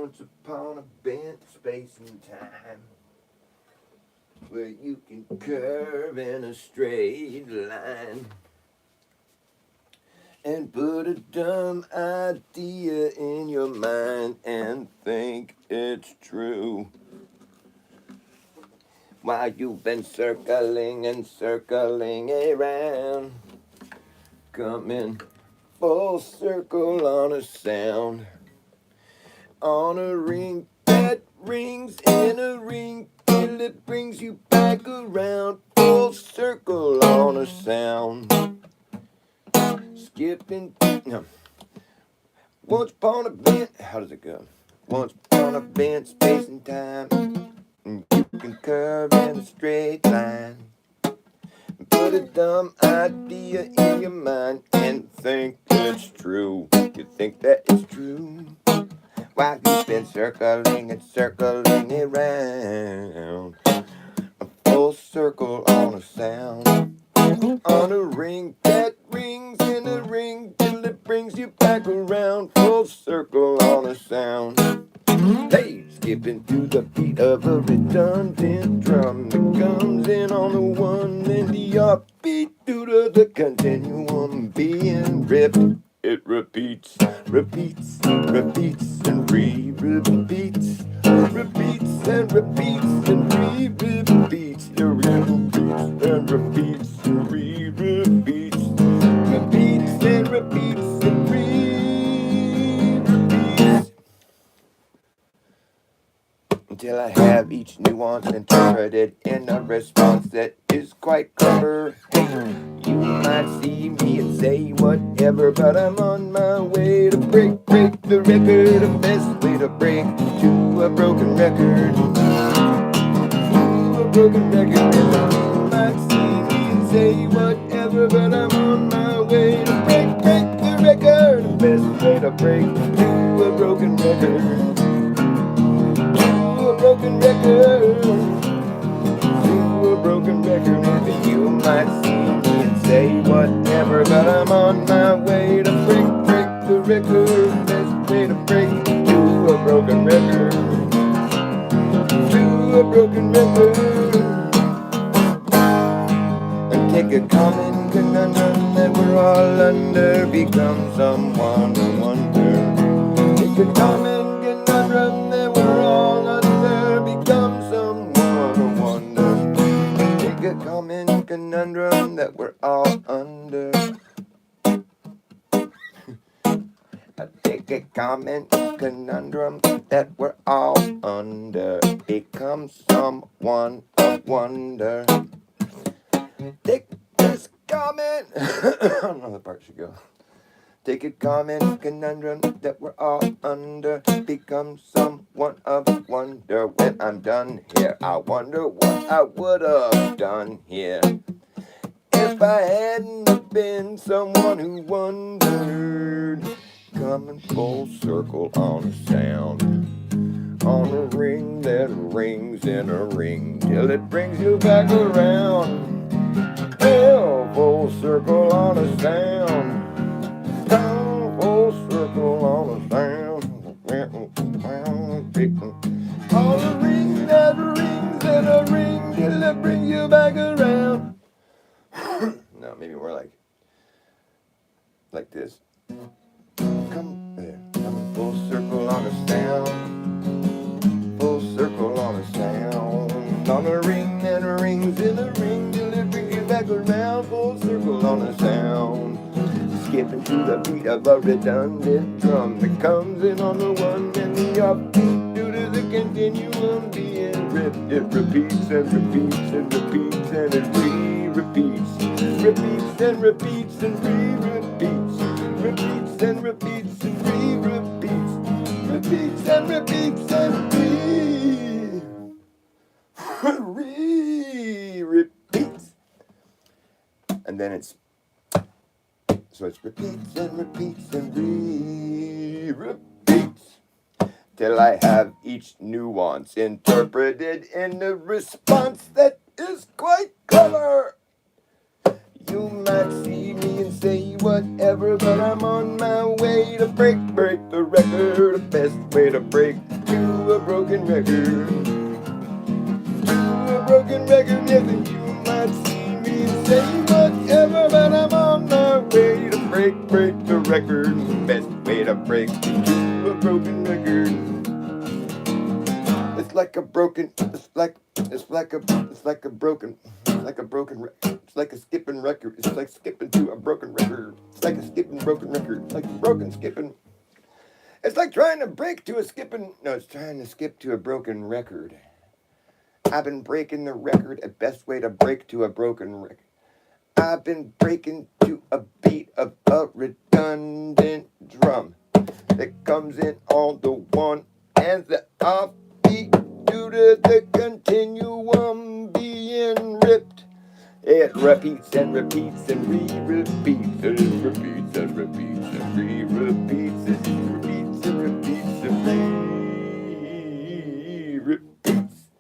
Once upon a bent space and time where you can curve in a straight line and put a dumb idea in your mind and think it's true. While you've been circling and circling around, coming full circle on a sound, on a ring that rings in a ring till it brings you back around, full circle on a sound. Skipping, no. Once upon a bent, how does it go? Once upon a bent space and time, and you can curve in a straight line. Put a dumb idea in your mind and think it's true. You think that it's true. While you've been circling and circling around, a full circle on a sound, on a ring that rings in a ring till it brings you back around, full circle on a sound. Hey, skipping to the beat of a redundant drum that comes in on the one and the offbeat due to the continuum being ripped. It repeats, repeats, repeats, and re-repeats, repeats and repeats and re-repeats, it repeats and repeats and re-repeats, repeats and repeats and re-repeats, until I have each nuance interpreted in a response that is quite clever. Hey, you might see me and say whatever, but I'm on my way to break the record. The best way to break to a broken record. To a broken record. You might see me and say whatever, but I'm on my way to break the record. The best way to break to a broken record. Broken record, to a broken record. You might see me and say whatever, but I'm on my way to break the record. Best way to break to a broken record, to a broken record. And take a common conundrum that we're all under, become someone to wonder. Take a common conundrum that we're all under, become someone to wonder. Take a common conundrum that we're all under. Take a common conundrum that we're all under, become someone of wonder. Take this common I don't know how the part should go. Take a common conundrum that we're all under, become someone of wonder. When I'm done here, I wonder what I would have done here if I hadn't have been someone who wondered. Coming full circle on a sound, on a ring that rings in a ring till it brings you back around. Hell, full circle on a sound. Full circle on a sound, on a ring that rings and a ring till it brings you back around. No, maybe more like this. Come there, come full circle on a sound, full circle on a sound, on a ring that rings in a ring till it brings you back around. Full circle on a sound. Skipping to the beat of a redundant drum that comes in on the one and the offbeat due to the continuum being ripped. It repeats and repeats and repeats and it re-repeats, repeats and repeats and re-repeats, repeats and repeats and re-repeats, repeats and repeats and re-repeats, and then it's. So it's repeats and repeats and re-repeats till I have each nuance interpreted in a response that is quite clever. You might see me and say whatever, but I'm on my way to break the record. The best way to break to a broken record. To a broken record, yes, and you might see me say whatever, but I'm on my way to break the record. Best way to break to a broken record. It's like a broken, it's like a broken record. It's like a skipping record. It's like skipping to a broken record. It's like a skipping broken record. It's like broken skipping. It's like trying to break to a skipping. No, it's trying to skip to a broken record. I've been breaking the record. A best way to break to a broken record. I've been breaking to a beat of a redundant drum that comes in on the one and the offbeat due to the continuum being ripped. It repeats and repeats and re-repeats and it repeats and repeats and re-repeats and it repeats and repeats and re-repeats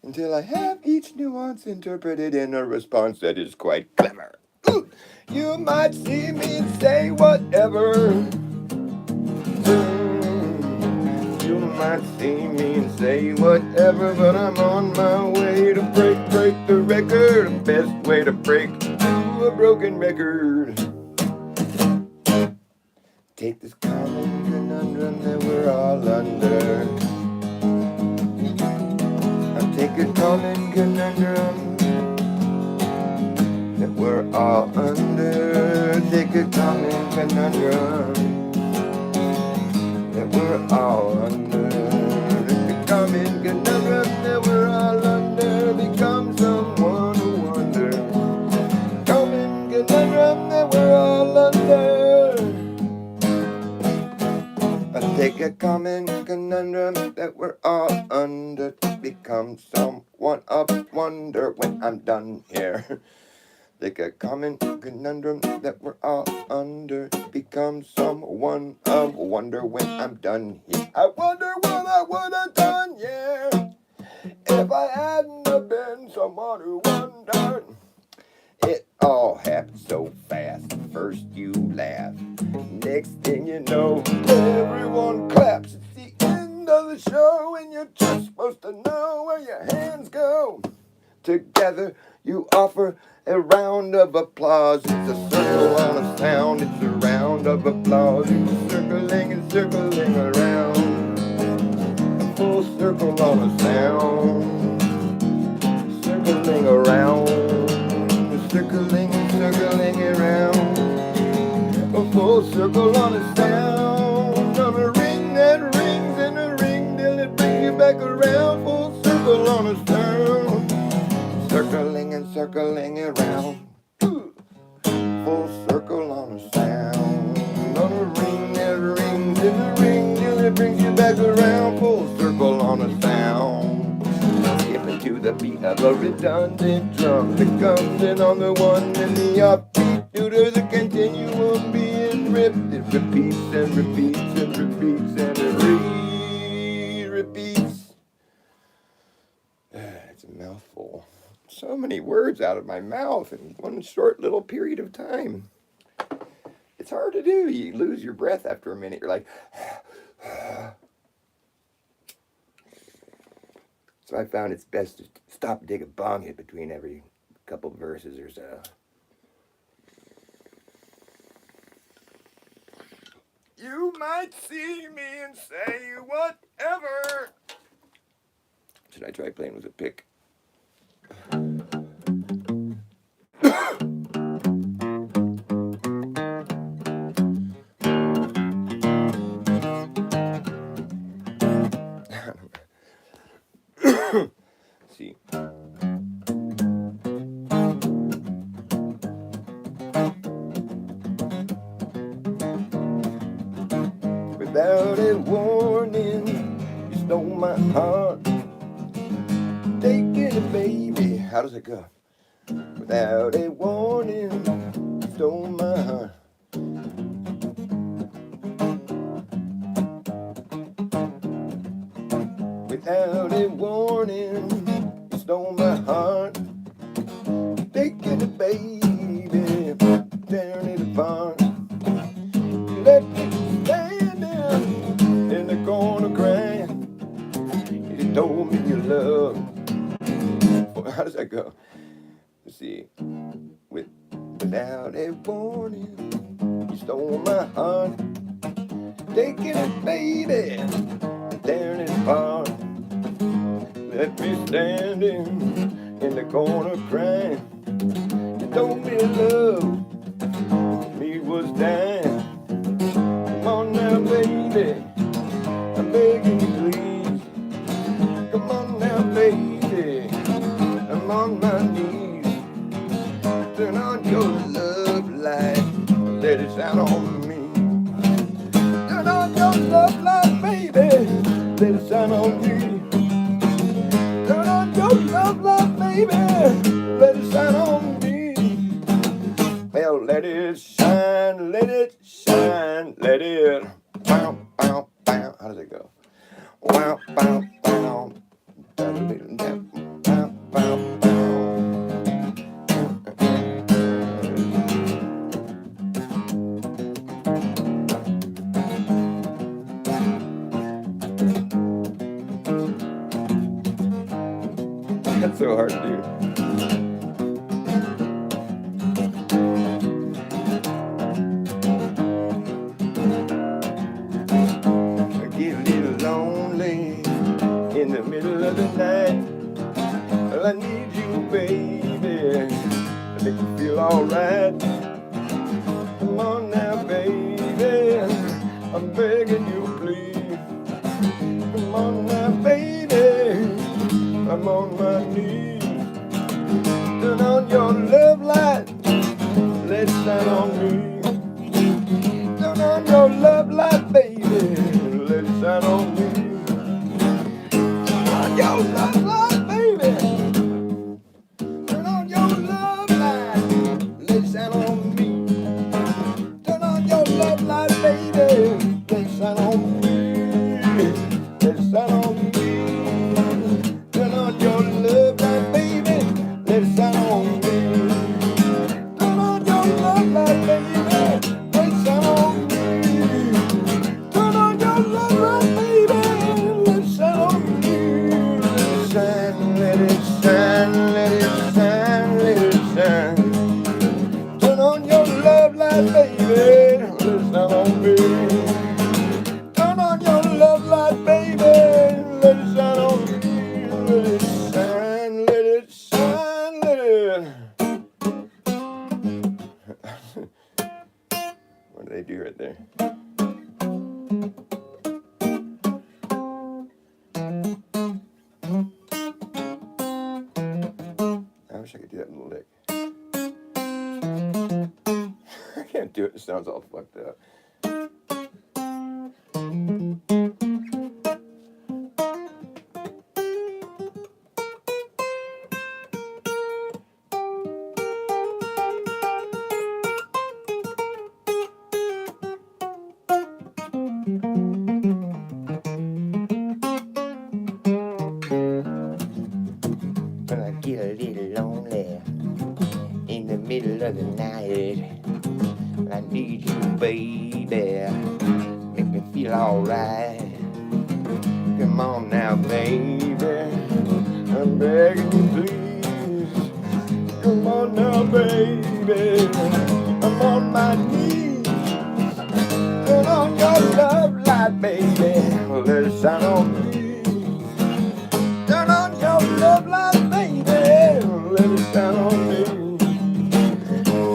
until I have each nuance interpreted in a response that is quite clever. You might see me say whatever. You might see me say whatever, but I'm on my way to break the record. The best way to break to a broken record. Take this common conundrum that we're all under. I'll take a common conundrum that we're all under. Take a common conundrum that we're all under. If the common conundrum that we're all under becomes someone who wonder. Common conundrum that we're all under. I take a common conundrum that we're all under to become someone of wonder when I'm done here. Like a common conundrum that we're all under become someone of wonder when I'm done here. I wonder what I would have done, yeah, if I hadn't have been someone who wondered. It all happened so fast. First you laugh, next thing you know, everyone claps. It's the end of the show and you're just supposed to know where your hands go. Together you offer a round of applause. It's a circle on a sound. It's a round of applause. It's circling and circling around. A full circle on a sound. Circling around. Circling and circling around. A full circle on a sound. On a ring that rings and a ring till it brings you back around. Full circle on a sound. Circling and circling around. Full circle on a sound. On a ring that rings and a ring till it brings you back around. Full circle on a sound. Skipping to the beat of a redundant drum that comes in on the one and the offbeat due to the continuum being ripped. It repeats and repeats and repeats and it repeats. It's a mouthful. So many words out of my mouth in one short little period of time. It's hard to do. You lose your breath after a minute. You're like, so I found it's best to stop and take a bong hit between every couple verses or so. You might see me and say whatever. Should I try playing with a pick? See. Without a warning, you stole my heart. Take it, baby. How does it go? Without a warning, you stole my heart. Without a warning, you stole my heart. Take it, baby, down in the barn. Let me stand there in the corner crying. Somebody warning, you stole my heart, taking it, baby, and tearing it apart. Left me standing in the corner crying. You told me love me was dying. Come on now, baby, I'm begging you please. Come on now, baby, I'm on my knees. Turn on your love light, let it shine on me. Turn on your love light, baby, let it shine on me. Turn on your love light, baby, let it shine on me. Well, let it shine, let it shine, let it bow, bow, bow. How does it go? Wow, bow, bow. Bow, bow, bow. That's so hard to do. I get a little lonely in the middle of the night. Well, I need you, baby, to make me feel alright. Come on now, baby, I'm begging you, please. Come on now, baby, I'm on my knees. Turn on your love light, let it shine on me. Turn on your love light, baby, let it shine on me. Turn on your love light, baby. Turn on your love light, let it shine on me. Turn on your love light, baby, let it shine on me. Let it shine on me. Turn on your love light, baby, let it shine on me. Turn on your love light, baby, let it shine on me. Turn on your love light, baby, let it shine on me. Let it shine, let it shine, let it shine, let it shine. Turn on your love light, baby, let it shine on me. Turn on your love light, baby, let it shine on me. Let it shine, let it shine, let it. What do they do right there? I wish I could do that in the lick. I can't do it, it sounds all fucked up. When I get a little lonely in the middle of the night, I need you, baby, make me feel alright. Come on now, baby, I'm begging you, please. Come on now, baby, I'm on my knees. Turn on your love light, baby, let it shine on me. Turn on your love light, baby, let it shine on me.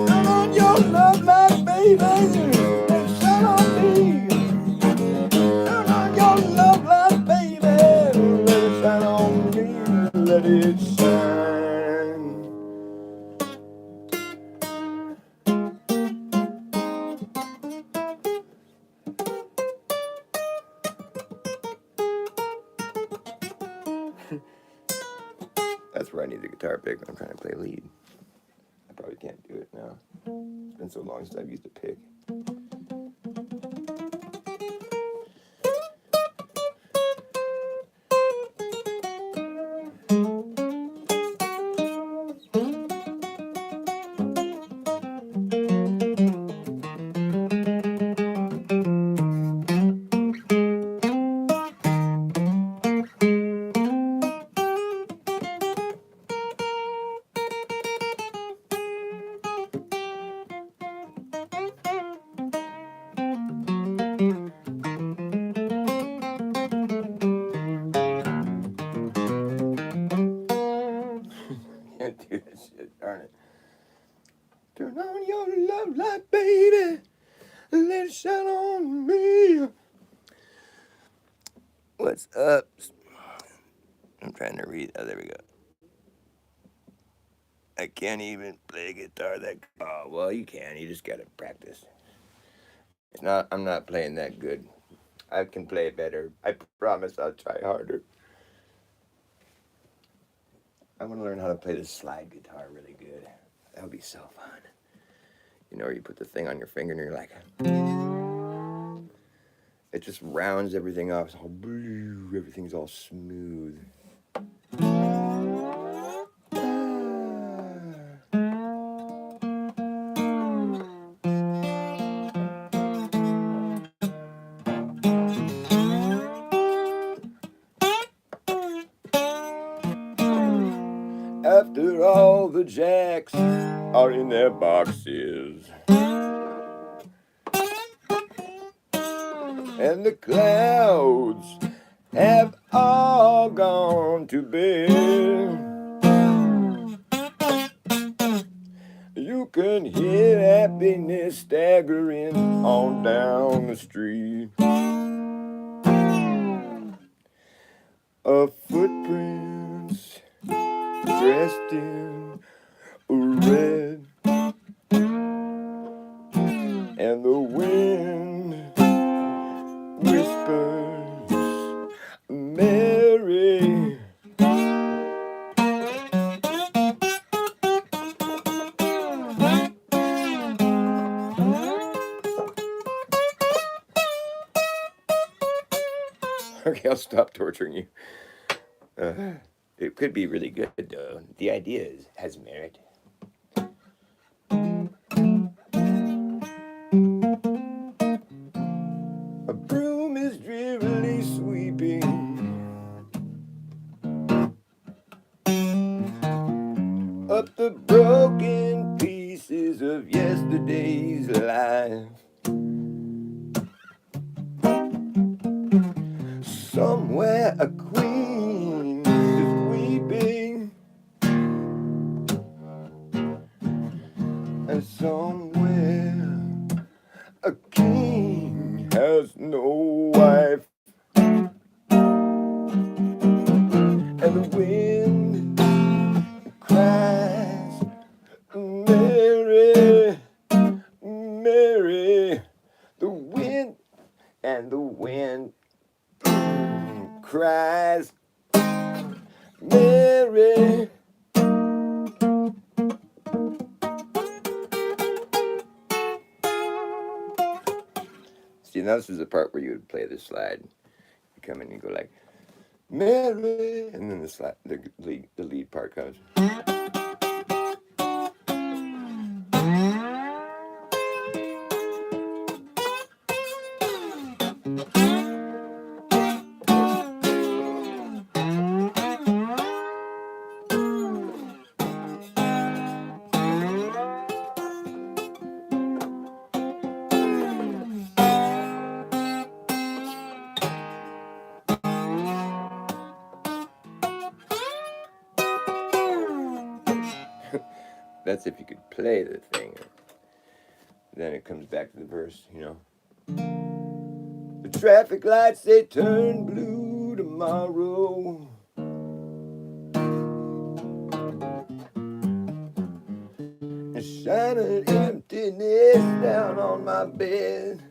Turn on your love light, baby, let it shine on me. Turn on your love light, baby, let it shine on me. Let it shine. That's where I need the guitar pick when I'm trying to play lead. I probably can't do it now. It's been so long since I've used a pick. light, baby. Let it shine on me. What's up? I'm trying to read. Oh, there we go. I can't even play guitar that. Oh, well, you can. You just gotta practice. It's not. I'm not playing that good. I can play better. I promise. I'll try harder. I want to learn how to play the slide guitar really good. That would be so fun. You know, where you put the thing on your finger and you're like, it just rounds everything off. It's all blue. Everything's all smooth. After all the jacks are in their boxes and the clouds have all gone to bed, you can hear happiness staggering on down the street. Of footprints dressed in red, and the wind whispers, Mary. Okay, I'll stop torturing you. It could be really good, though. The idea has merit. A broom is drearily sweeping up the broken pieces of yesterday's life. Somewhere a queen is weeping, and somewhere a king has no wife. And the wind cries, Mary, Mary. The wind and the wind cries, Mary. See, now this is the part where you would play the slide. You come in and you go like, Mary, and then the lead part comes. That's if you could play the thing. Then it comes back to the verse, you know. The traffic lights, they turn blue tomorrow. And shine an emptiness down on my bed.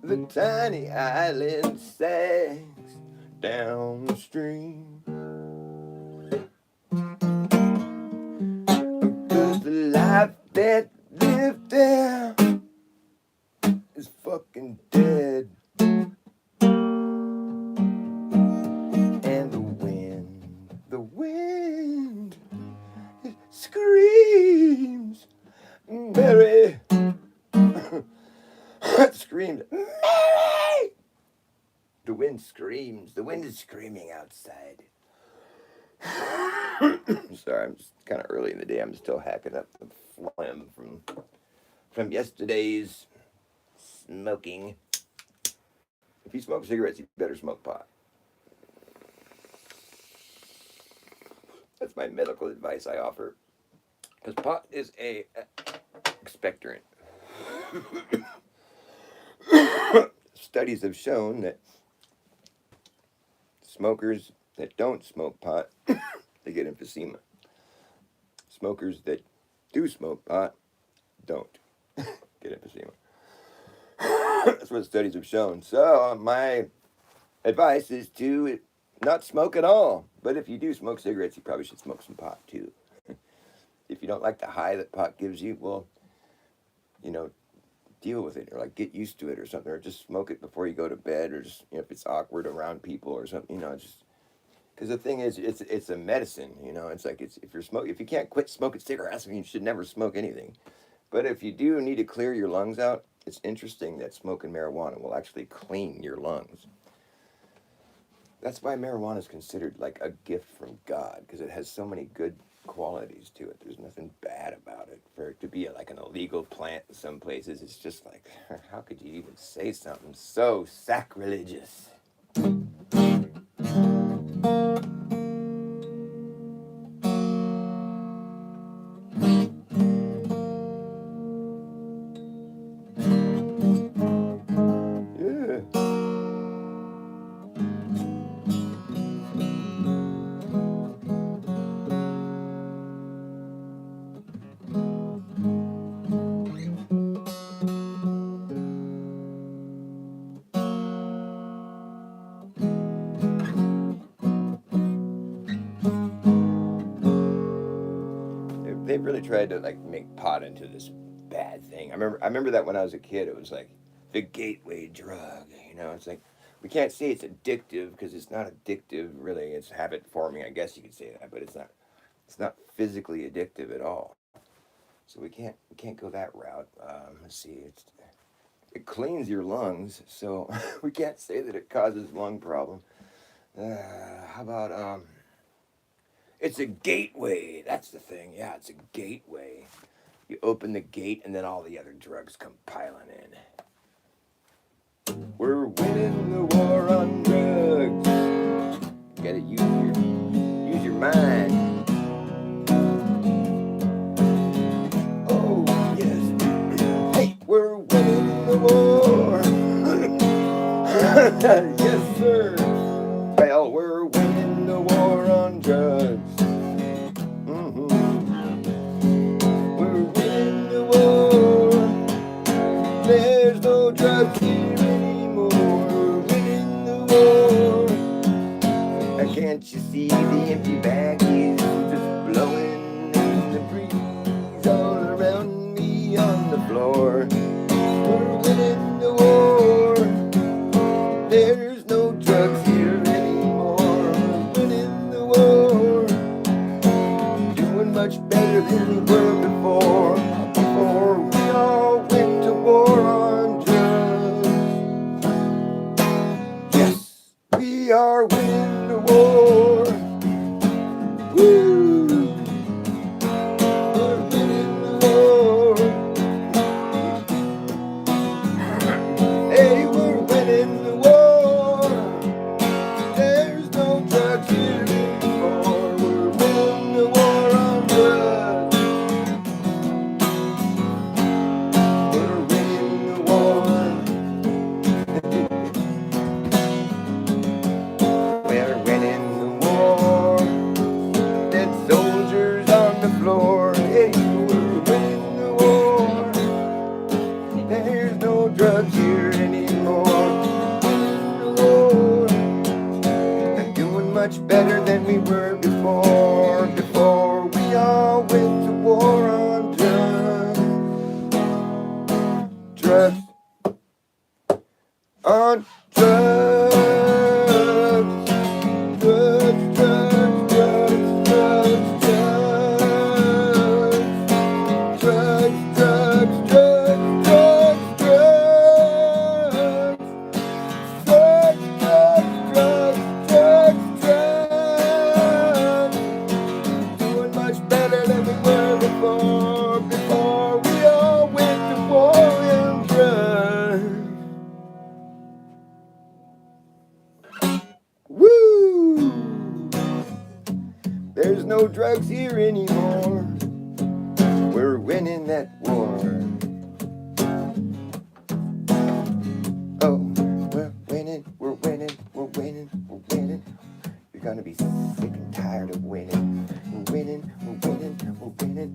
The tiny island sags down the stream. Cause the life that lived there is fucking dead. And the wind, it screams, Mary. It screams, Mary! The wind screams. The wind is screaming outside. Sorry, I'm just kind of early in the day. I'm still hacking up the phlegm from yesterday's smoking. If you smoke cigarettes, you better smoke pot. That's my medical advice I offer. Because pot is a expectorant. Studies have shown that smokers that don't smoke pot, they get emphysema. Smokers that do smoke pot don't get emphysema. That's what studies have shown. So my advice is to not smoke at all. But if you do smoke cigarettes, you probably should smoke some pot too. If you don't like the high that pot gives you, well, deal with it, or like get used to it or something, or just smoke it before you go to bed, or just if it's awkward around people or something, just because the thing is, it's a medicine. It's like if you can't quit smoking cigarettes, I mean, you should never smoke anything. But if you do need to clear your lungs out, it's interesting that smoking marijuana will actually clean your lungs. That's why marijuana is considered like a gift from God, because it has so many good qualities to it. There's nothing bad about it. For it to be like an illegal plant in some places, it's just like, how could you even say something so sacrilegious? They've really tried to like make pot into this bad thing. I remember that when I was a kid, it was like the gateway drug. It's like we can't say it's addictive because it's not addictive really. It's habit forming, I guess you could say that, but it's not. It's not physically addictive at all. So we can't go that route. Let's see. It cleans your lungs, so we can't say that it causes lung problem. How about it's a gateway. That's the thing. Yeah, it's a gateway. You open the gate, and then all the other drugs come piling in. We're winning the war on drugs. You gotta use your mind. Oh yes. Hey, we're winning the war. Yes, sir. Well, we're winning the war on drugs. We're winning the war. There's no drugs here anymore. We're winning the war. And can't you see the empty bag is just blowing in the breeze all around me on the floor? We're winning the war. There's no drugs here anymore. We're winning the war. Doing much better than we were before. Before we all went to war on drugs. Yes, we are winning the war. Woo! We're winning the war. Hey, we're winning the war. There's no drugs here anymore. We're winning the war on drugs. We're winning the war. We're winning the war. Dead soldiers on the floor. Hey, we're winning the war. There's no drugs here anymore. Winning the war. And doing much better than we were before. Before we all went to war on drugs. Drugs. On drugs. Drugs, drugs, drugs, drugs, drugs. Drugs, drugs, drugs, drugs, drugs. Drugs, drugs, drugs, drugs, drugs. Doing much better than we were before. Before we all went to war on drugs. Woo! There's no drugs here anymore.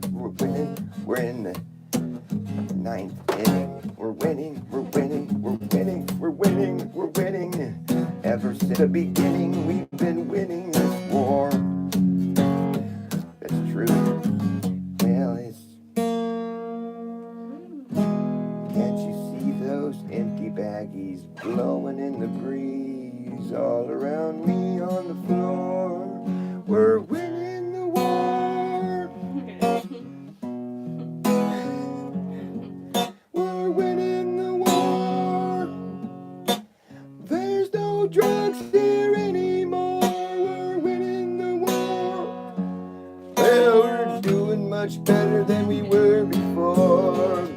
we're winning, we're in the ninth inning. We're winning, we're winning, we're winning, we're winning, we're winning. Ever since the beginning, we've been winning this war. That's true. Well, can't you see those empty baggies blowing in the breeze all around me on the floor? We're winning the war. We're winning the war. There's no drugs here anymore. We're winning the war. Well, we're doing much better than we were before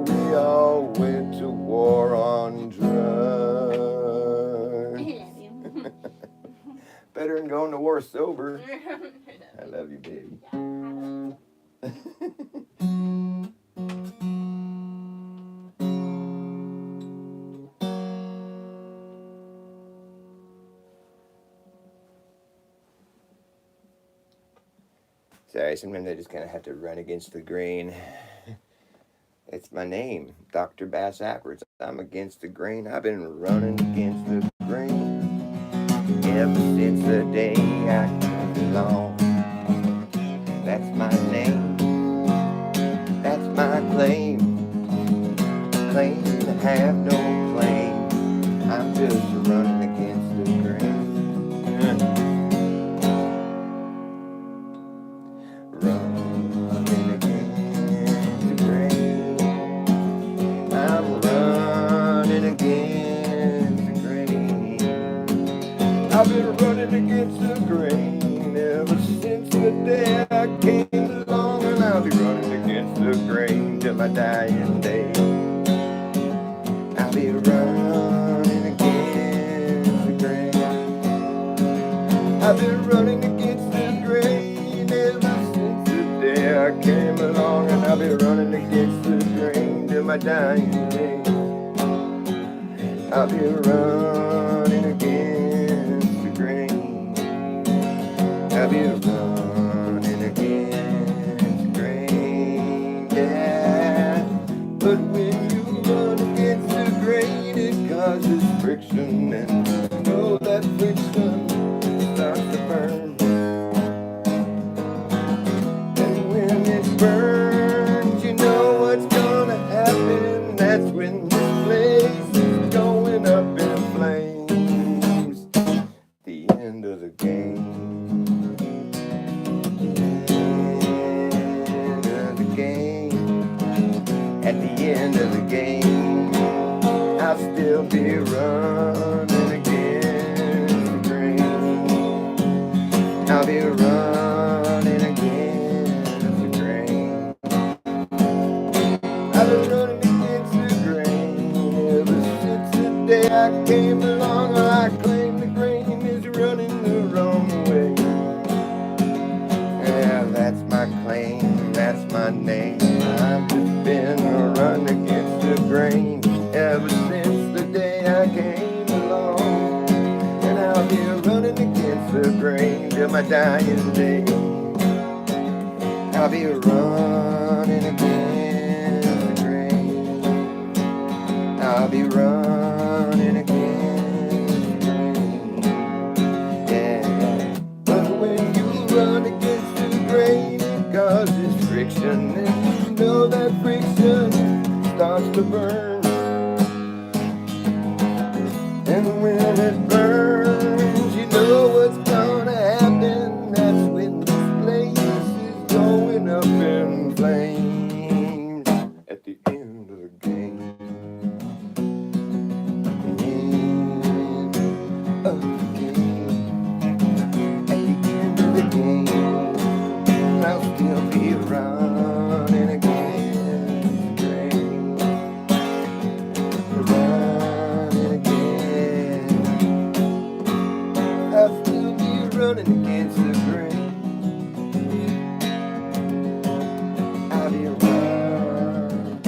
we all went to war on drugs. Better than going to war sober. I love you, baby. Sorry, sometimes I just kind of have to run against the grain. It's my name, Dr. Bass Ackwards. I'm against the grain. I've been running against the grain ever since the day I came along. That's my name. That's my claim. Claim to have no claim. I'm just running against the grain. Running against the grain. I'm running against the grain. I've been running against the grain ever since the day I came along, and I'll be running against the grain till my dying day. I'll be running against the grain. I've been running against the grain ever since the day I came along, and I'll be running against the grain till my dying day. I'll be running against the grain. I'll be running against the grain, yeah. But when you run against the grain, it causes friction, and you know that friction starts to burn. And when it burns, you know what's gonna happen. That's when this place is going up in flames. The end of the game. At the end of the game, I'll still be running against the grain. I'll be running against the grain. I've been running against the grain ever since the day I came along. I claim the grain is running the wrong way. Yeah, that's my claim, that's my name. I've just been running against the grain ever since the day I came along, and I'll be running against the grain till my dying day. I'll be running against the grain. I'll be running against the grain, yeah. But when you run against the grain, it causes friction, and you know that friction starts to burn. And when it burns, you know what's gonna happen. That's when this place is going up in flames. At the end of the game. At the end of the game, I'll still be running against the grain. Running again. I'll still be running against the grain. I'll be running.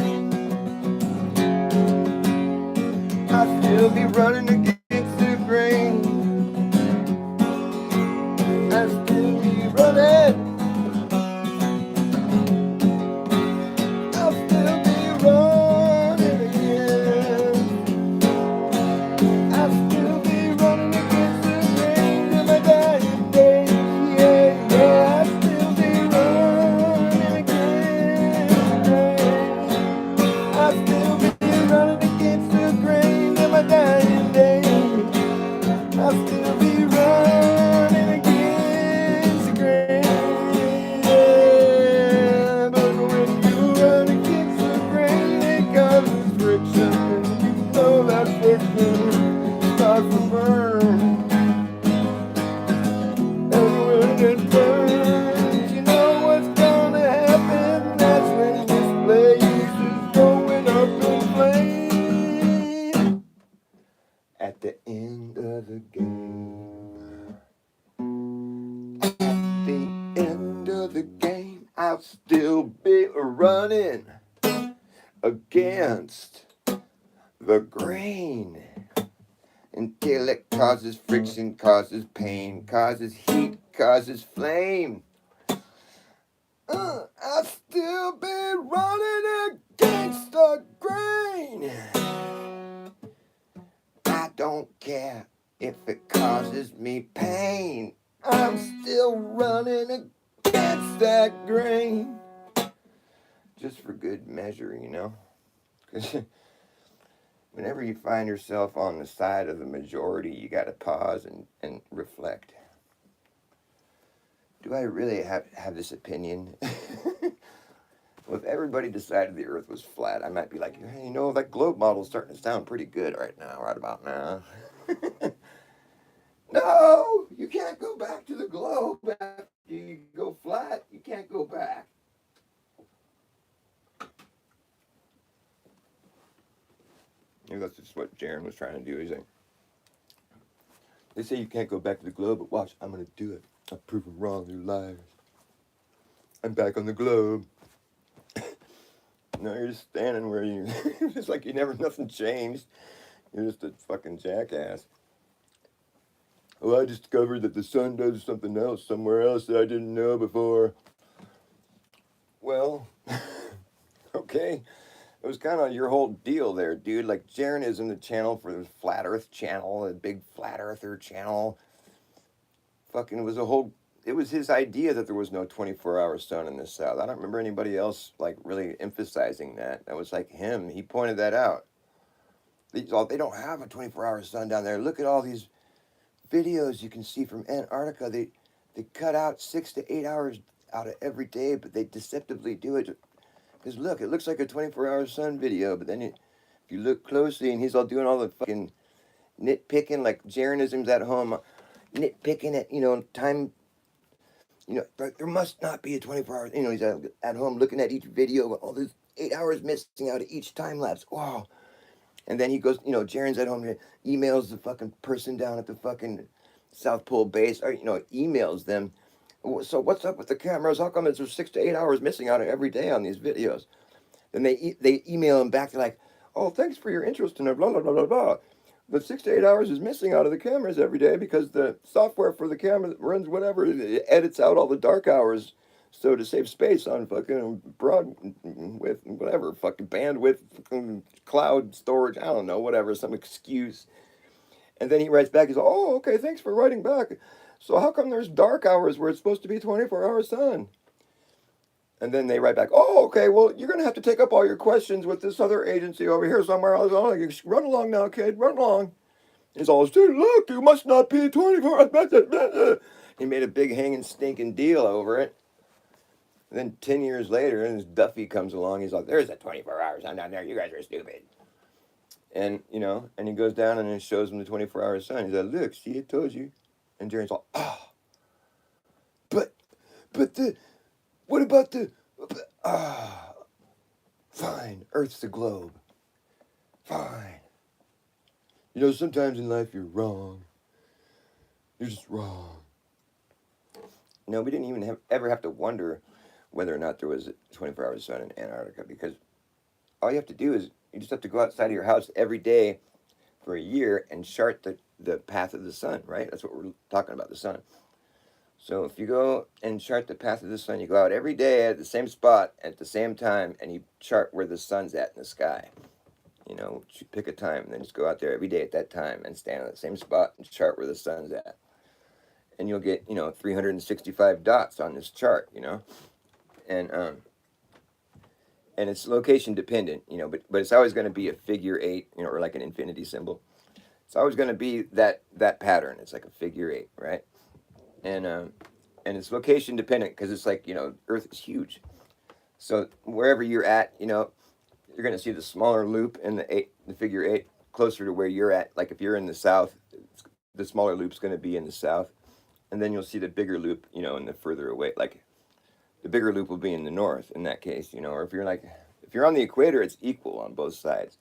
I'll still be running against the grain. I'll still be running. still be running against the grain until it causes friction, causes pain, causes heat, causes flame. I'll still be running against the grain. I don't care if it causes me pain. I'm still running against that grain. Just for good measure, you know? Because whenever you find yourself on the side of the majority, you got to pause and reflect. Do I really have this opinion? Well, if everybody decided the earth was flat, I might be like, hey, you know, that globe model's starting to sound pretty good right about now. No, you can't go back to the globe after you go flat. You can't go back. Maybe that's just what Jaron was trying to do. He's like, they say you can't go back to the globe, but watch, I'm going to do it. I'll prove them wrong, they're liars. I'm back on the globe. No, you're just standing where you, it's like nothing changed. You're just a fucking jackass. Well, I discovered that the sun does something else somewhere else that I didn't know before. Well, okay. It was kind of your whole deal there, dude. Like, Jaron is in the channel for the Flat Earth channel, the big Flat Earther channel. Fucking, it was his idea that there was no 24-hour sun in the South. I don't remember anybody else, like, really emphasizing that. That was like him. He pointed that out. They don't have a 24-hour sun down there. Look at all these videos you can see from Antarctica. They cut out 6 to 8 hours out of every day, but they deceptively do it. Because look, it looks like a 24-hour sun video, but then if you look closely, and he's all doing all the fucking nitpicking, like Jaronism's at home, nitpicking at, time, but there must not be a 24-hour, he's at home looking at each video, all these 8 hours missing out of each time lapse. Wow. And then he goes, Jaron's at home, emails the fucking person down at the fucking South Pole base, or, emails them. So what's up with the cameras? How come there's 6 to 8 hours missing out every day on these videos? Then they email him back. They're like, oh, thanks for your interest in it, blah, blah, blah, blah, blah. But 6 to 8 hours is missing out of the cameras every day because the software for the camera runs whatever. It edits out all the dark hours. So to save space on fucking with whatever, fucking bandwidth, fucking cloud storage, I don't know, whatever, some excuse. And then he writes back, he's like, oh, okay, thanks for writing back. So how come there's dark hours where it's supposed to be 24-hour sun? And then they write back, oh, okay, well, you're going to have to take up all your questions with this other agency over here somewhere else. Oh, you run along now, kid, run along. He's all, dude, look, you must not be 24 hours. He made a big hanging stinking deal over it. And then 10 years later, and this Duffy comes along, he's like, there's a 24-hour sun down there, you guys are stupid. And, and he goes down and it shows him the 24-hour sun. He's like, look, see, it told you. And Jaron's like, oh, but what about fine, Earth's the globe. Fine. Sometimes in life you're wrong. You're just wrong. No, we didn't even ever have to wonder whether or not there was a 24-hour sun in Antarctica, because all you have to do is you just have to go outside of your house every day for a year and chart the path of the sun, right? That's what we're talking about, the sun. So if you go and chart the path of the sun, you go out every day at the same spot at the same time, and you chart where the sun's at in the sky. You pick a time, and then just go out there every day at that time and stand at the same spot and chart where the sun's at. And you'll get, 365 dots on this chart, and it's location dependent, but it's always going to be a figure 8, or like an infinity symbol. It's always going to be that pattern. It's like a figure 8, right? And it's location dependent because it's like, Earth is huge. So wherever you're at, you're going to see the smaller loop in the figure 8 closer to where you're at. Like if you're in the south, the smaller loop's going to be in the south. And then you'll see the bigger loop, in the further away. Like the bigger loop will be in the north in that case, or if you're on the equator, it's equal on both sides,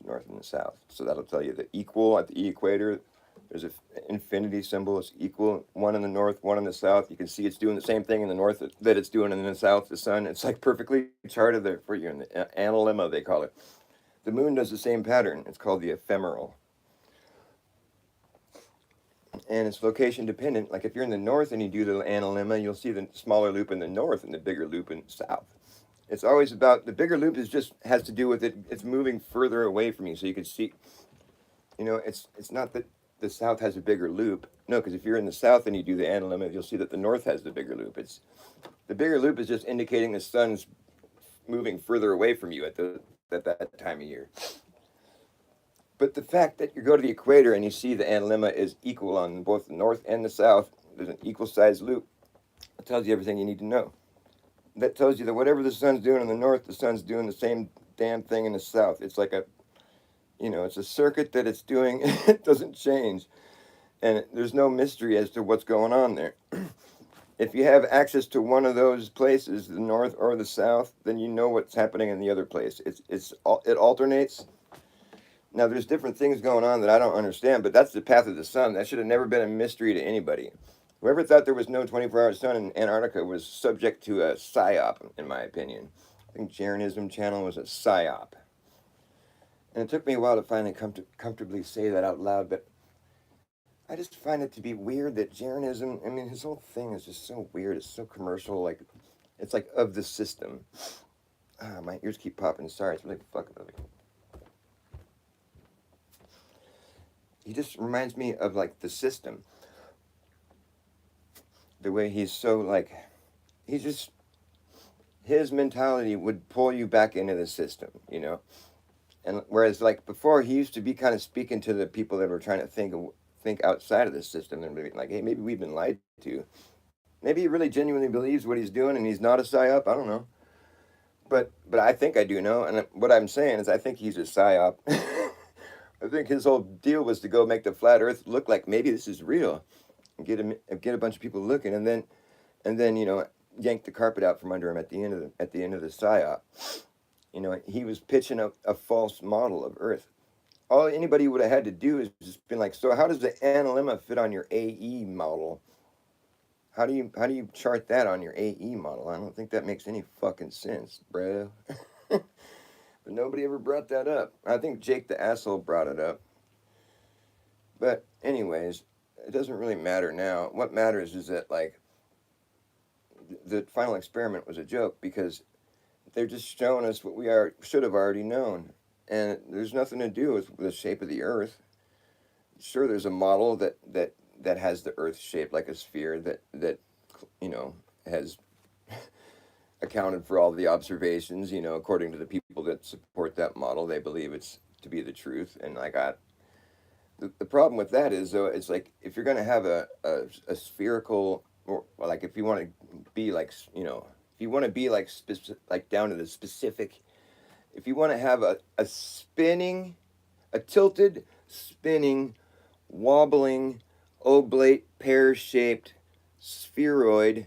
north and the south. So that'll tell you the equal at the equator, There's an infinity symbol. It's equal. One in the north, one in the south. You can see it's doing the same thing in the north that it's doing in the south. The sun. It's like perfectly charted there for you in the analemma, they call it. The moon does the same pattern. It's called the ephemeral. And it's location dependent. Like if you're in the north and you do the analemma, you'll see the smaller loop in the north and the bigger loop in the south. It's always about, the bigger loop is just has to do with it. It's moving further away from you, so you can see. It's not that the south has a bigger loop. No, because if you're in the south and you do the analemma, you'll see that the north has the bigger loop. It's the bigger loop is just indicating the sun's moving further away from you at that time of year. But the fact that you go to the equator and you see the analemma is equal on both the north and the south, there's an equal sized loop, it tells you everything you need to know. That tells you that whatever the sun's doing in the north, the sun's doing the same damn thing in the south. It's like it's a circuit that it's doing. It doesn't change. And there's no mystery as to what's going on there. If you have access to one of those places, the north or the south, then you know what's happening in the other place. It alternates. Now, there's different things going on that I don't understand, but that's the path of the sun. That should have never been a mystery to anybody. Whoever thought there was no 24-hour sun in Antarctica was subject to a psyop, in my opinion. I think Jeranism Channel was a psyop. And it took me a while to finally comfortably say that out loud, but I just find it to be weird that Jeranism, I mean, his whole thing is just so weird. It's so commercial, like, it's like of the system. My ears keep popping. Sorry, it's really fucking with me. He just reminds me of, like, the system. The way he's so, like, his mentality would pull you back into the system, you know? And whereas, like, before, he used to be kind of speaking to the people that were trying to think outside of the system and be like, hey, maybe we've been lied to. Maybe he really genuinely believes what he's doing and he's not a psyop. I don't know. But I think I do know. And what I'm saying is I think he's a psyop. I think his whole deal was to go make the flat earth look like maybe this is real and get a bunch of people looking and then yank the carpet out from under him at the end of the psyop. He was pitching a false model of Earth. All anybody would have had to do is just been like, so how does the analemma fit on your AE model? How do you chart that on your AE model? I don't think that makes any fucking sense, bro. But nobody ever brought that up. I think Jake the asshole brought it up. But anyways, it doesn't really matter now. What matters is that, like, the final experiment was a joke because they're just showing us what we should have already known. And there's nothing to do with the shape of the Earth. Sure, there's a model that has the Earth shaped like a sphere that has accounted for all the observations. According to the people that support that model, they believe it's to be the truth. And the problem with that is, though, it's like if you're going to have a spherical, or like if you want to be like, if you want to be like like down to the specific, if you want to have a tilted, spinning, wobbling, oblate, pear-shaped spheroid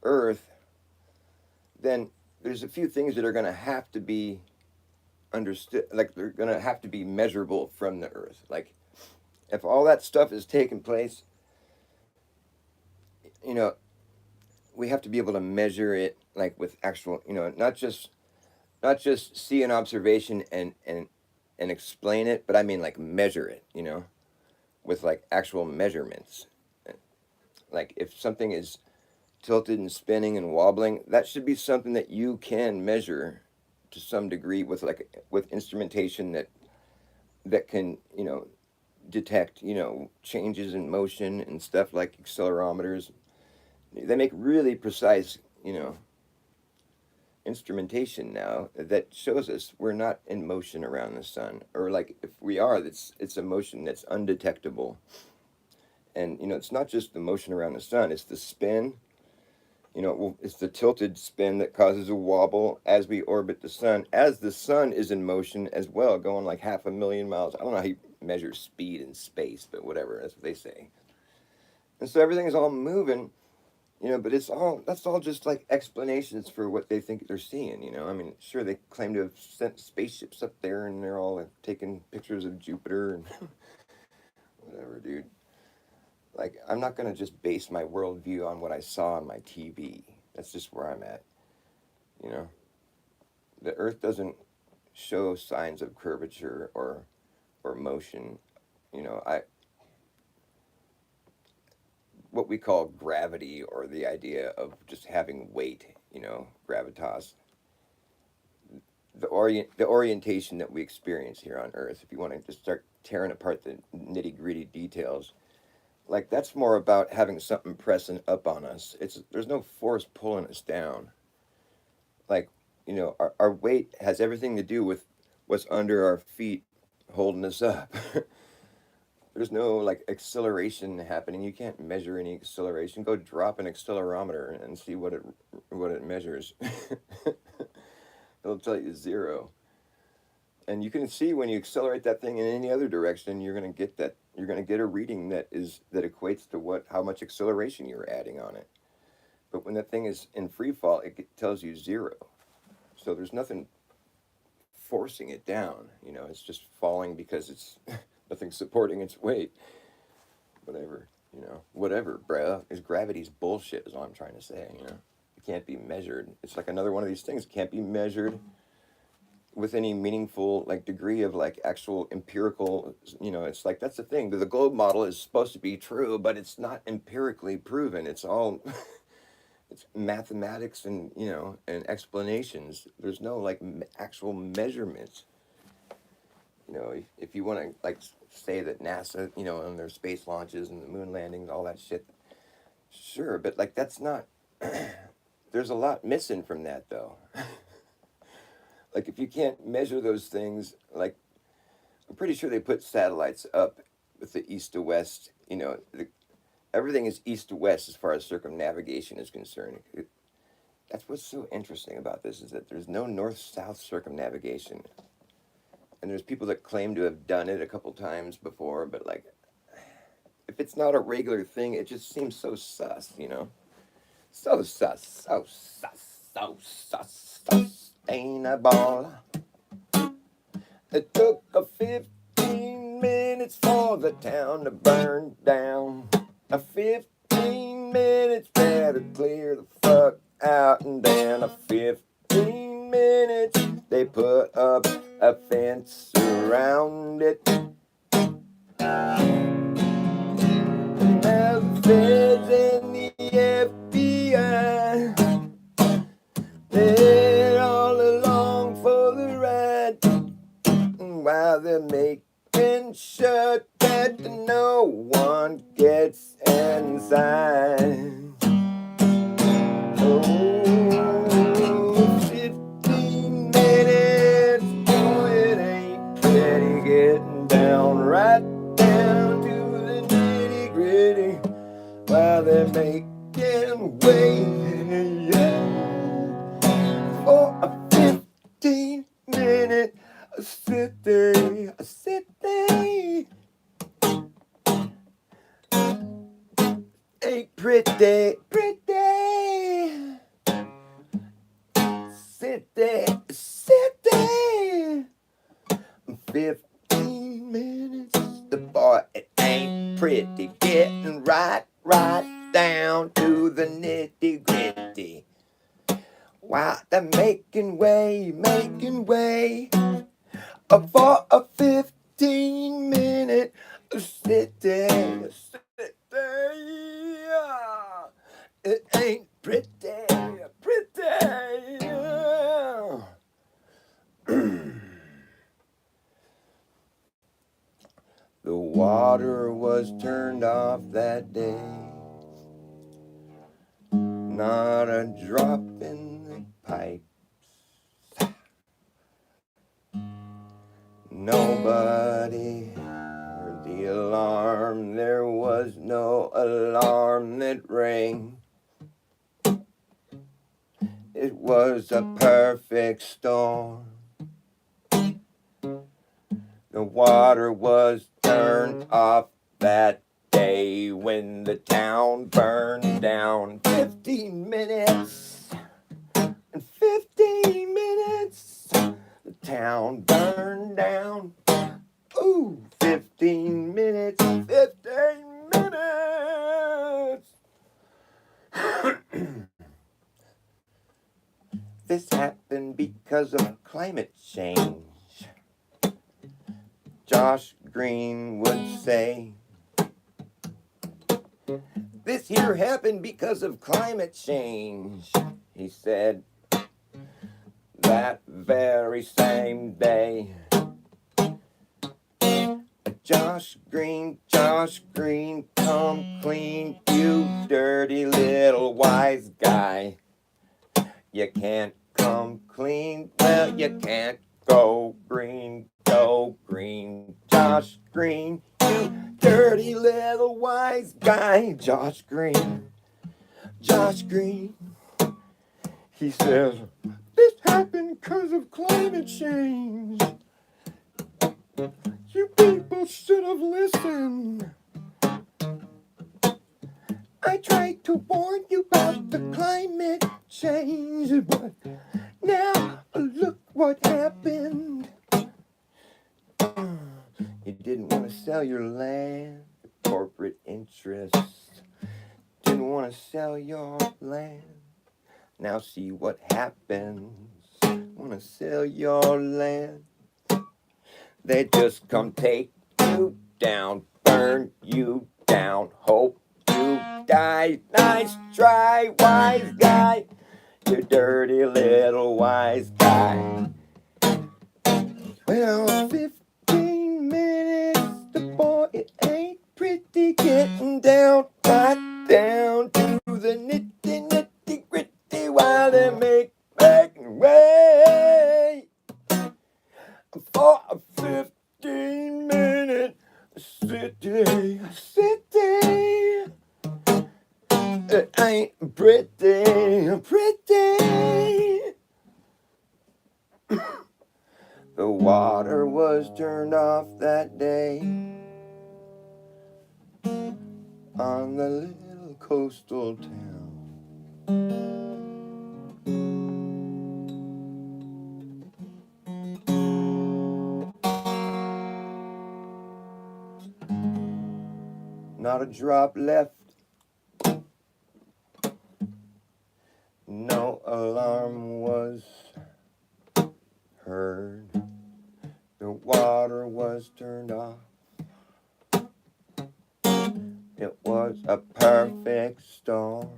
Earth, then there's a few things that are going to have to be understood, like they're going to have to be measurable from the Earth. Like, if all that stuff is taking place, we have to be able to measure it, like with actual, not just see an observation and explain it, but I mean like measure it, with like actual measurements. Like if something is tilted and spinning and wobbling, that should be something that you can measure to some degree with instrumentation that can detect changes in motion and stuff like accelerometers. They make really precise instrumentation now that shows us we're not in motion around the sun, or like if we are, it's a motion that's undetectable. And it's not just the motion around the sun, it's the spin. It's the tilted spin that causes a wobble as we orbit the sun, as the sun is in motion as well, going like 500,000 miles. I don't know how you measure speed in space, but whatever, that's what they say. And so everything is all moving, but that's all just like explanations for what they think they're seeing, I mean, sure, they claim to have sent spaceships up there and they're all like, taking pictures of Jupiter and whatever, dude. Like, I'm not going to just base my worldview on what I saw on my TV. That's just where I'm at, you know? The earth doesn't show signs of curvature or motion. You know, what we call gravity, or the idea of just having weight, you know, gravitas, the orientation that we experience here on earth, if you want to just start tearing apart the nitty-gritty details, like, that's more about having something pressing up on us. There's no force pulling us down. Like, you know, our weight has everything to do with what's under our feet holding us up. There's no, like, acceleration happening. You can't measure any acceleration. Go drop an accelerometer and see what it measures. It'll tell you zero. And you can see when you accelerate that thing in any other direction, you're going to get a reading that equates to how much acceleration you're adding on it. But when that thing is in free fall, it tells you zero. So there's nothing forcing it down, you know. It's just falling because it's nothing supporting its weight. Whatever, you know. Whatever, bruh. Gravity's bullshit is all I'm trying to say, you know. It can't be measured. It's like another one of these things. It can't be measured with any meaningful, like, degree of, like, actual empirical, you know. It's like, that's the thing. The globe model is supposed to be true, but it's not empirically proven. It's all it's mathematics and, you know, and explanations. There's no, like, actual measurements. You know, if you want to, like, say that NASA, you know, on their space launches and the moon landings, all that shit, sure, but, like, that's not, there's a lot missing from that, though. Like, if you can't measure those things, like, I'm pretty sure they put satellites up with the east to west, you know, everything is east to west as far as circumnavigation is concerned. That's what's so interesting about this, is that there's no north-south circumnavigation. And there's people that claim to have done it a couple times before, but, like, if it's not a regular thing, it just seems so sus, you know? So sus, so sus, so sus, sustainable. It took 15 minutes for the town to burn down. 15 minutes, better clear the fuck out, and then 15 minutes, they put up a fence around it. And now the feds and the FBI, they're all along for the ride, and while they're making sure that no one gets inside. Oh, 15 minutes, boy, it ain't pretty, getting down, right down to the nitty gritty, while they're making way, yeah, for a 15-minute city, ain't pretty, city, 15 minutes, the boy, it ain't pretty, getting right down to the nitty gritty, while they're making way, for a 15-minute city, it ain't pretty. The water was turned off that day, not a drop in the pipes. Nobody heard the alarm, there was no alarm that rang. It was a perfect storm. The water was turned off that day when the town burned down. 15 minutes, and 15 minutes, the town burned down. Ooh, 15 minutes, happened because of climate change. Josh Green would say, this here happened because of climate change. He said that very same day. Josh Green, come clean, you dirty little wise guy. You can't come clean, well, you can't go green, go green. Josh Green, you dirty little wise guy. Josh Green, he says, this happened because of climate change. You people should have listened. I tried to warn you about the climate change, but now look what happened. You didn't want to sell your land to corporate interests. Didn't want to sell your land. Now see what happens. Want to sell your land. They just come take you down, burn you down, hope you die. Nice try, wise guy, you dirty little wise guy. Well, 15 minutes, the boy, it ain't pretty, getting down, right down to the nitty gritty while they making way. For a 15-minute city, it ain't pretty. The water was turned off that day on the little coastal town. Not a drop left, no alarm was heard. The water was turned off. It was a perfect storm.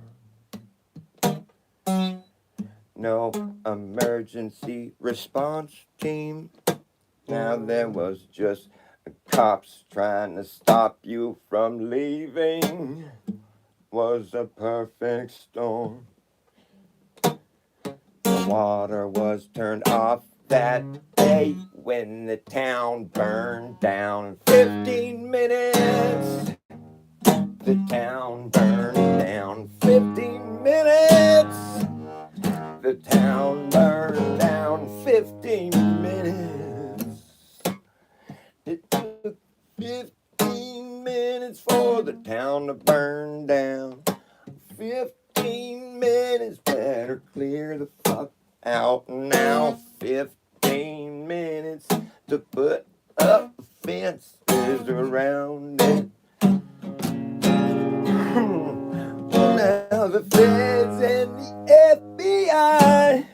No emergency response team. Now there was just cops trying to stop you from leaving. Was a perfect storm. The water was turned off that day when the town burned down. 15 minutes, the town burned down. 15 minutes, the town burned down. 15 minutes. It took 15 minutes for the town to burn down. 15 minutes, better clear the fuck out now. 15 minutes to put up fences around it. Now the feds and the FBI,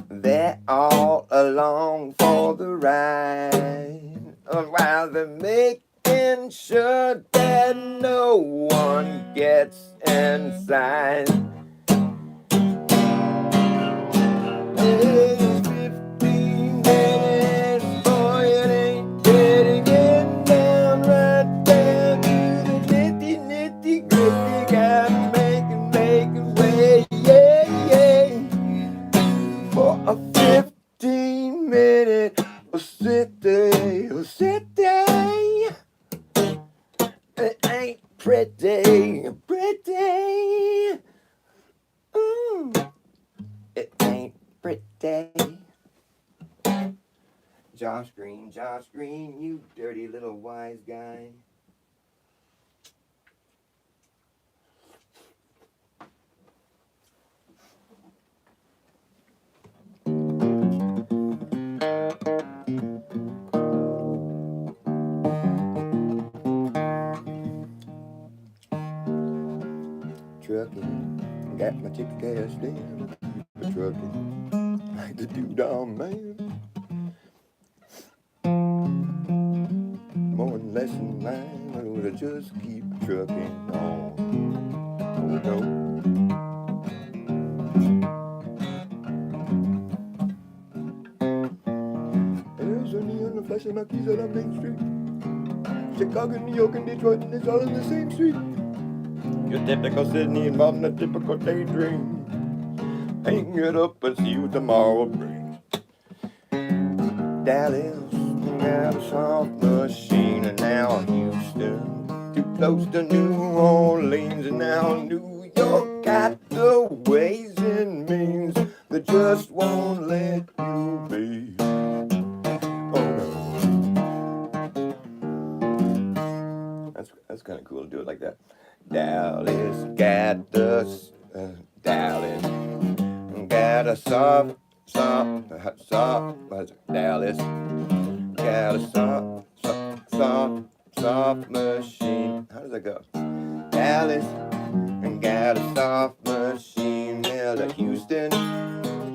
they're all along for the ride, while they're making sure that no one gets inside. It's 15 minutes, boy, it ain't getting it down, right down to the nitty gritty. Got making way, yeah, for a 15-minute city. It ain't pretty. It ain't pretty. Josh Green, you dirty little wise guy. Trucking, got my ticket cashed in. trucking like the doo-dah man. More and less than mine, I would just keep trucking on. Oh no. There's a neon flashing Marquis on Main Street. Chicago, New York, and Detroit, and it's all in the same street. Your typical Sydney involved in a typical daydream. Hang it up and see what tomorrow brings. Dallas got a soft machine, and now Houston too close to New Orleans, and now New York got the ways and means that just won't let you be. Oh no, that's kind of cool to do it like that. Dallas got the Dallas got a soft Dallas got a soft machine. How does that go? Dallas got a soft machine. Now to Houston,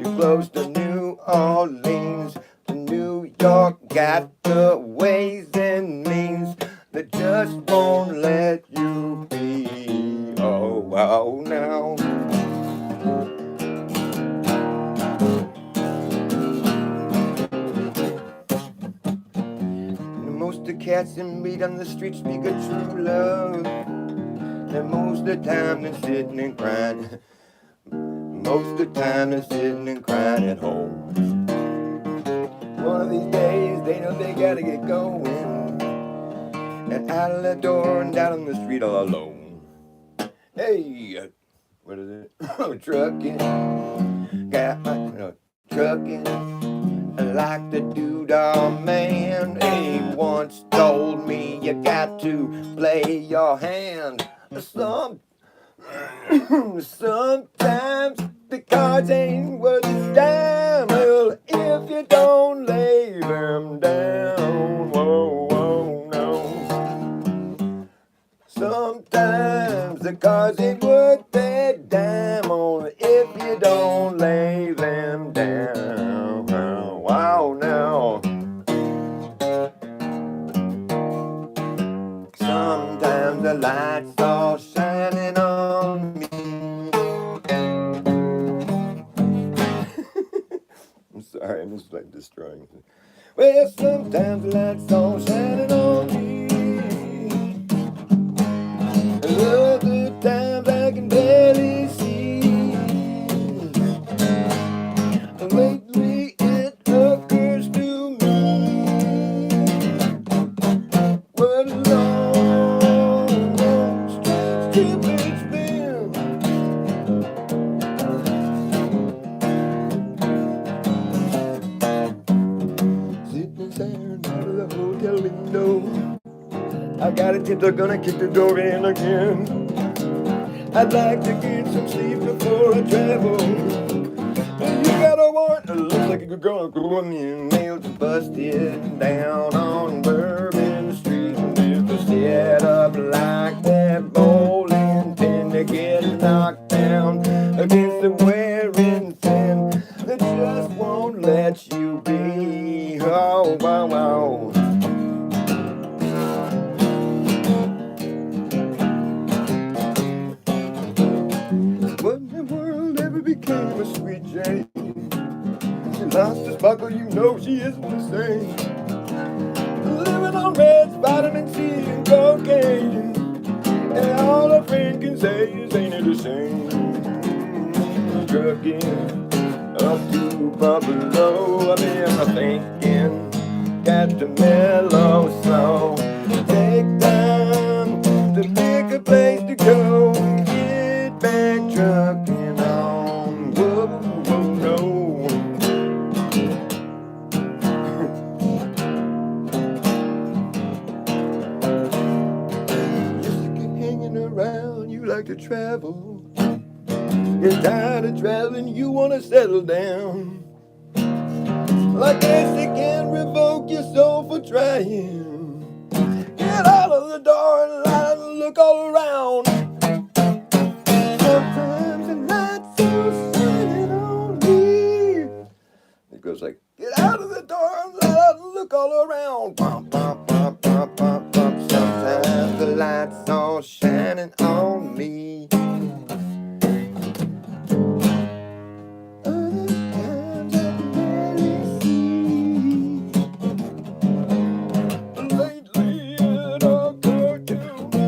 too close to New Orleans. To New York got the ways and means that just won't let you be. Oh, wow, now. Most the cats that meet on the street speak of true love. And most of the time they're sitting and crying. Most of the time they're sitting and crying at home. One of these days they know they gotta get going, and out of the door and down on the street all alone. Hey, what is it? Trucking, got my trucking like the doo-dah man. He once told me you got to play your hand. Sometimes the cards ain't worth a dime. Well, if you don't lay them down, whoa, whoa, no. Sometimes the cards ain't worth a dime. Only if you don't lay them down. Wow, now. Sometimes the lights all shining on me. I'm sorry, I'm just like destroying it. Well, sometimes the lights all shining on me. Other times I can barely see. Lately it occurs to me what a long, long trip it's been. Sitting and staring out of the hotel window, I got a tip they're gonna kick the door in again. I'd like to get some sleep before I travel. You got a warrant, it looks like you're gonna go in. Nails are busted down on Bourbon Street. And if you set up like that bowling pin, to get knocked down against the wearing thin that just won't let you be. Oh, wow, wow. What in the world ever became of Sweet Jane? She lost her sparkle, you know she isn't the same. Living on meds, vitamin C and cocaine, and all her friend can say is ain't it the same. Trucking up to Buffalo, I've been thinking, got to mellow slow. Take time to pick a place to go. Get back trucking on. Whoa, whoa, no. Just keep hanging around, you like to travel. You're tired of traveling, you want to settle down. Like this, they can't revoke your soul for trying. Get out of the door and look all around. Sometimes the lights are shining on me. was like, get out of the door and let look all around. Bump, bump, bump, bump, bump, bump. Sometimes the lights all shining on me. Other times I can barely see. Lately it occurred to me.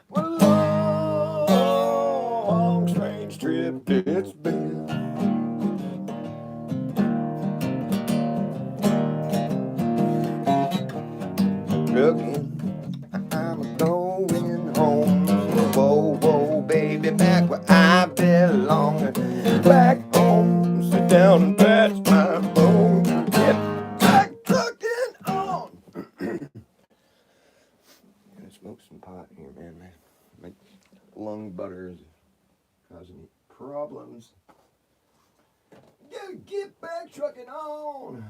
What a long, strange trip it's been. I'm going home. Whoa, whoa, baby, back where I belong. Back home, sit down and patch my bone. Get back trucking on. Gonna smoke some pot here, man. My lung butter is causing me problems. Gotta get back trucking on.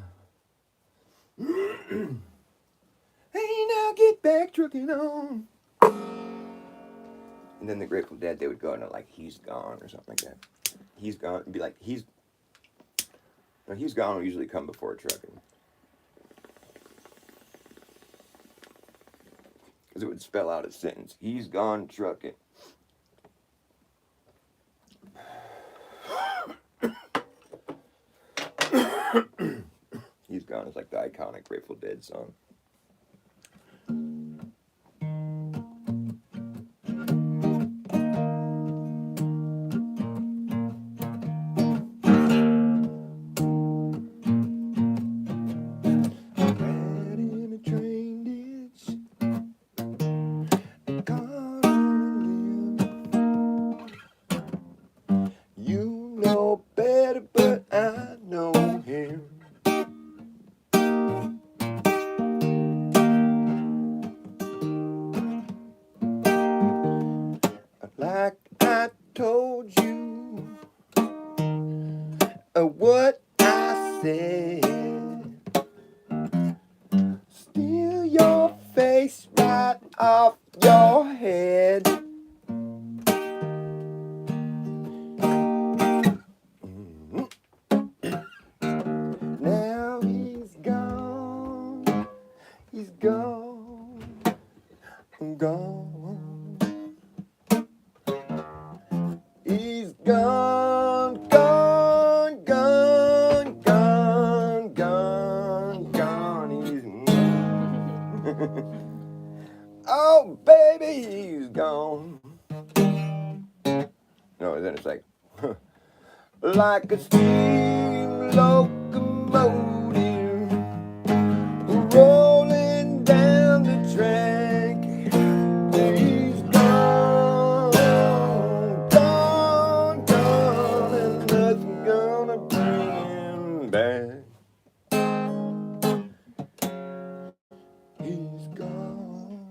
Hey, now get back trucking on. And then the Grateful Dead, they would go into like, he's gone or something like that. He's gone, and be like, he's gone will usually come before trucking. Because it would spell out a sentence. He's gone trucking. He's Gone is like the iconic Grateful Dead song. Like I told you what I said. Steal your face right off your head. Now he's gone. He's gone. Gone. He's gone, gone, gone, gone, gone, gone. He's oh, baby, he's gone. No, then it's like, like a steam locomotive rolling down the track. He's gone, gone, gone, and nothing gonna bring him back. He's gone.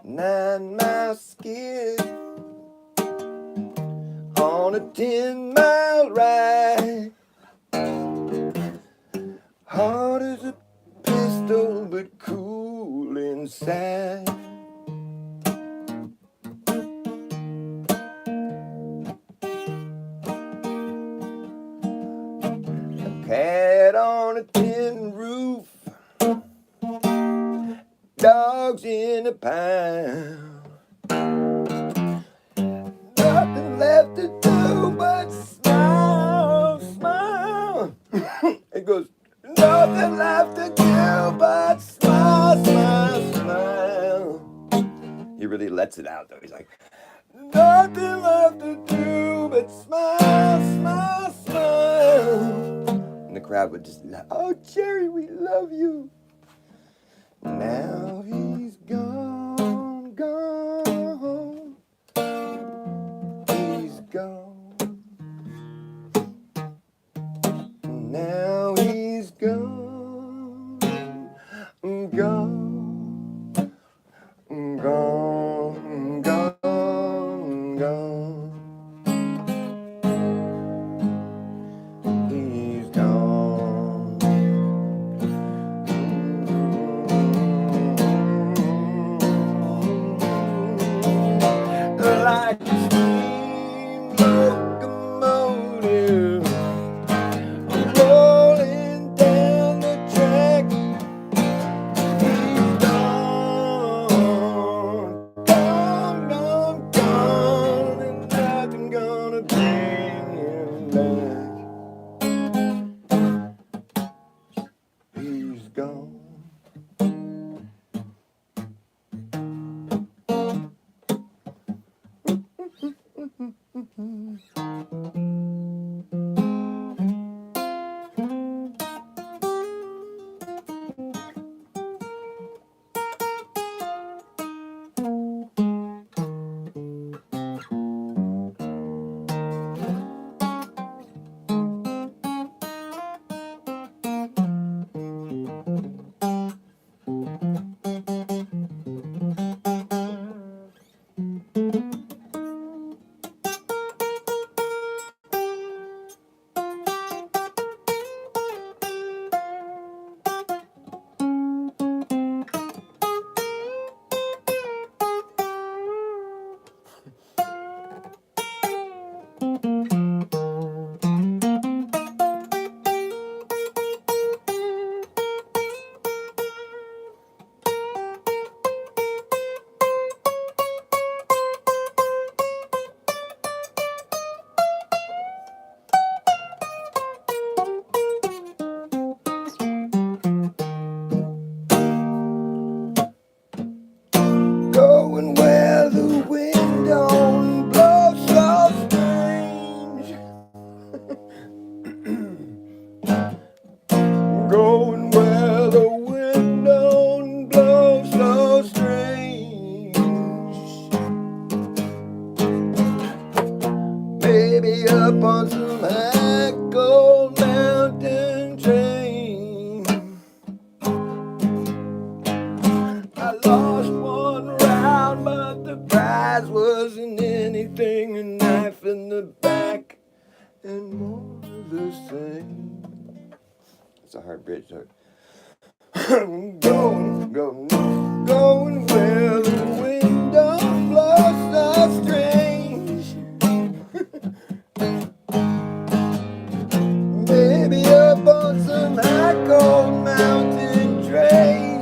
9-mile skid on a 10-mile ride. Hard as a pistol, but cool inside. A cat on a tin roof, dogs in a pile. Nothing left to do but smile, smile. It goes, nothing left to do but smile, smile, smile. He really lets it out though. He's like, nothing left to do but smile, smile, smile. And the crowd would just, oh, Jerry, we love you. Now he's gone, gone. He's gone. Now he's gone, gone, gone, gone, gone. He's gone, same. It's a hard bridge. Going, going, going where the wind don't blow so strange. Maybe up on some high cold mountain train.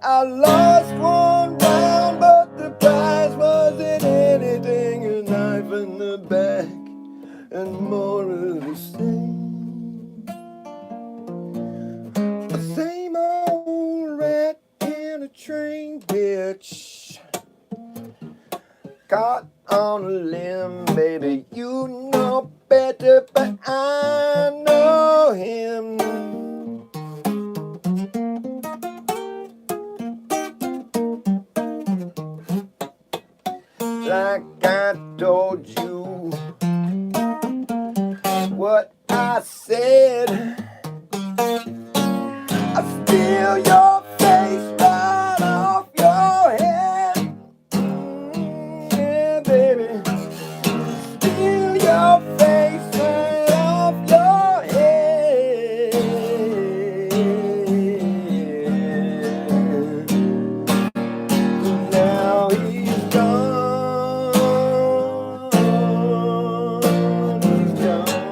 I lost one round, but the prize wasn't anything. A knife in the back and more of the same. The same old rat in a train, bitch. Caught on a limb, baby, you know better, but I know him. Like I told you what I said, I steal your face right off your head. Yeah, baby, steal your face right off your head. Now he's gone, he's gone.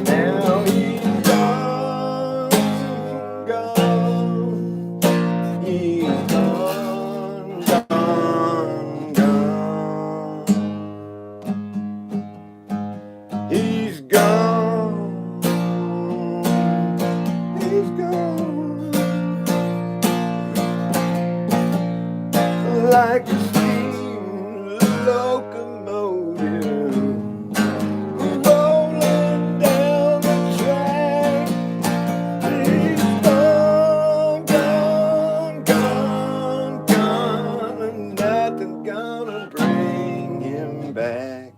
Now he's gone, gone. He's gone, gone, gone. He's gone. He's gone. Like a steam locomotive rolling down the track. He's gone, gone, gone, gone, and nothing's gonna bring him back.